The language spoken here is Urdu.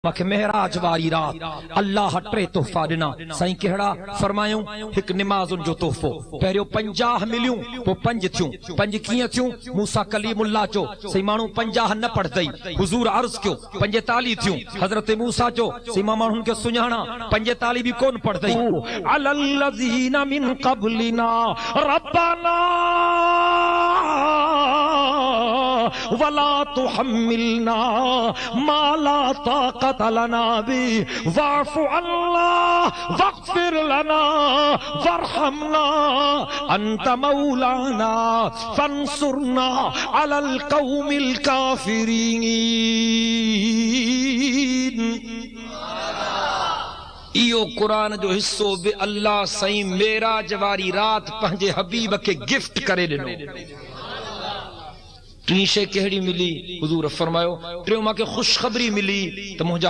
مکھ مہراج واری رات اللہ ٹرے تحفہ ڈنا سائیں کہڑا فرمایوں ایک نماز جو تحفو پہریو 50 ملیوں پو 5 تھیوں 5 کیے تھیوں موسیٰ کلیم اللہ چو سی مانو 50 نہ پڑھ دئی حضور عرض کیوں 45 تھیوں حضرت موسیٰ چو سی مانو ان کے سنجھانا 45 بھی کون پڑھ دئی علی الذین من قبلنا ربنا ولا تحملنا ما لا طاقت لنا بی واعف عنا واغفر لنا وارحمنا انت مولانا فانصرنا على القوم الكافرین. ایو قرآن جو حصو بے اللہ سائیں معراج واری رات پنجے حبیب کے گفٹ کرے ڈنو. ٹین شے کہڑی ملی؟ حضور فرمایو ٹریوں ماں کے خوشخبری ملی تو مجھا